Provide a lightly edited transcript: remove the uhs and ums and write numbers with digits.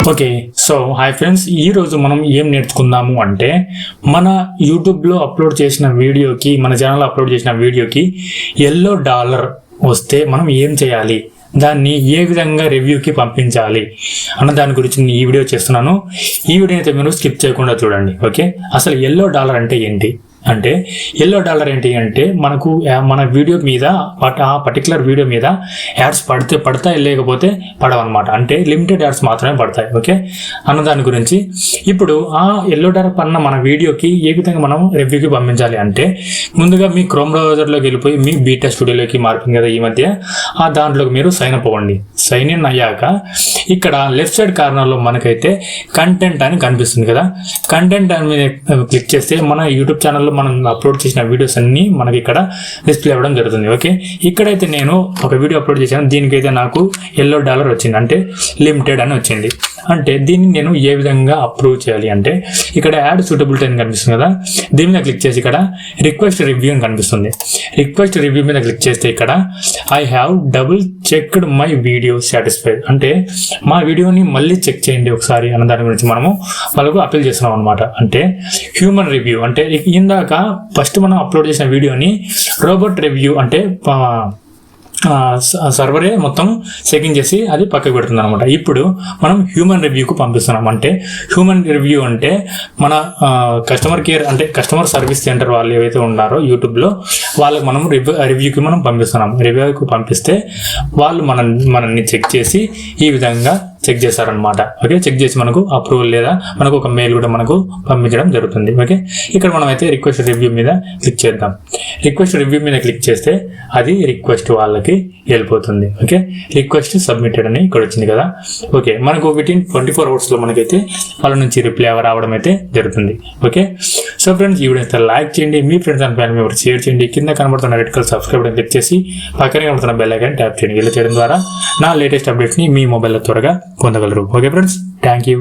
Okay, so hi friends, ఈరోజు మనం ఏం నేర్చుకుందాము అంటే మన యూట్యూబ్లో అప్లోడ్ చేసిన వీడియోకి, మన ఛానల్లో అప్లోడ్ చేసిన వీడియోకి $1 వస్తే మనం ఏం చేయాలి, దాన్ని ఏ విధంగా రివ్యూకి పంపించాలి అన్న దాని గురించి నేను ఈ వీడియో చేస్తున్నాను. ఈ వీడియో అయితే మీరు స్కిప్ చేయకుండా చూడండి. ఓకే, అసలు $1 అంటే ఏంటి అంటే $1 ఏంటి అంటే మనకు మన వీడియో మీద ఆ పర్టికులర్ వీడియో మీద యాడ్స్ పడతాయి లేకపోతే పడవన్నమాట. అంటే లిమిటెడ్ యాడ్స్ మాత్రమే పడతాయి. ఓకే, అన్న దాని గురించి ఇప్పుడు ఆ $1 పన్న మన వీడియోకి ఏ విధంగా మనం రివ్యూకి పంపించాలి అంటే ముందుగా మీ క్రోమ్ బ్రౌజర్లోకి వెళ్ళిపోయి మీ బీటా స్టూడియోలోకి మారుతుంది కదా ఈ మధ్య, ఆ దాంట్లోకి మీరు సైన్ అప్ అవ్వండి. సైన్ ఇన్ అయ్యాక ఇక్కడ లెఫ్ట్ సైడ్ కార్నర్లో మనకైతే కంటెంట్ అని కనిపిస్తుంది కదా, కంటెంట్ అని మీద క్లిక్ చేస్తే మన యూట్యూబ్ ఛానల్లో మనం అప్లోడ్ చేసిన వీడియోస్ అన్ని మనకి ఇక్కడ డిస్ప్లే అవ్వడం జరుగుతుంది. ఓకే, ఇక్కడైతే నేను ఒక వీడియో అప్లోడ్ చేశాను, దీనికైతే నాకు $1 వచ్చింది, అంటే లిమిటెడ్ అని వచ్చింది. అంటే దీన్ని నేను ఏ విధంగా అప్రూవ్ చేయాలి అంటే ఇక్కడ యాడ్ సూటబిలిటీ అని కనిపిస్తుంది కదా, దీని మీద క్లిక్ చేసి ఇక్కడ రిక్వెస్ట్ రివ్యూ అని కనిపిస్తుంది. రిక్వెస్ట్ రివ్యూ మీద క్లిక్ చేస్తే ఇక్కడ I have double checked my video satisfied, అంటే మా వీడియోని మళ్ళీ చెక్ చేయండి ఒకసారి అన్న దాని గురించి మనము వాళ్ళకు అప్పీల్ చేస్తున్నాం అనమాట. అంటే హ్యూమన్ రివ్యూ అంటే ఇందాక ఫస్ట్ మనం అప్లోడ్ చేసిన వీడియోని రోబోట్ రివ్యూ అంటే సర్వరే మొత్తం చెకింగ్ చేసి అది పక్కకు పెడుతుంది అనమాట. ఇప్పుడు మనం హ్యూమన్ రివ్యూకు పంపిస్తున్నాం. అంటే హ్యూమన్ రివ్యూ అంటే మన కస్టమర్ కేర్ అంటే కస్టమర్ సర్వీస్ సెంటర్ వాళ్ళు ఏవైతే ఉన్నారో యూట్యూబ్లో వాళ్ళకి మనం రివ్యూకి మనం పంపిస్తున్నాం. రివ్యూకి పంపిస్తే వాళ్ళు మనల్ని చెక్ చేసి ఈ విధంగా చెక్ చేస్తారనమాట. ఓకే, చెక్ చేసి మనకు అప్రూవల్ లేదా మనకు ఒక మెయిల్ కూడా మనకు పంపించడం జరుగుతుంది. ఓకే, ఇక్కడ మనం అయితే రిక్వెస్ట్ రివ్యూ మీద క్లిక్ చేద్దాం. రిక్వెస్ట్ రివ్యూ మీద క్లిక్ చేస్తే అది రిక్వెస్ట్ వాళ్ళకి వెళ్ళిపోతుంది. ఓకే, రిక్వెస్ట్ సబ్మిటెడ్ అని ఇక్కడ వచ్చింది కదా. ఓకే, మనకు వితిన్ 24 అవర్స్లో మనకైతే వాళ్ళ నుంచి రిప్లై రావడం అయితే జరుగుతుంది. ఓకే, సో ఫ్రెండ్స్, ఈ వీడియో అయితే లైక్ చేయండి, మీ friends and family members share చేయండి, కింద కనబడుతున్న రెడ్ కలర్ సబ్స్క్రైబ్ అని క్లిక్ చేసి పక్కనే కనబడుతున్న బెల్ ఐకాన్ ట్యాప్ చేయండి. ఇలా చేయడం ద్వారా నా లేటెస్ట్ అప్డేట్స్ని మీ మొబైల్లో త్వరగా పొందగలరు. Okay friends, thank you.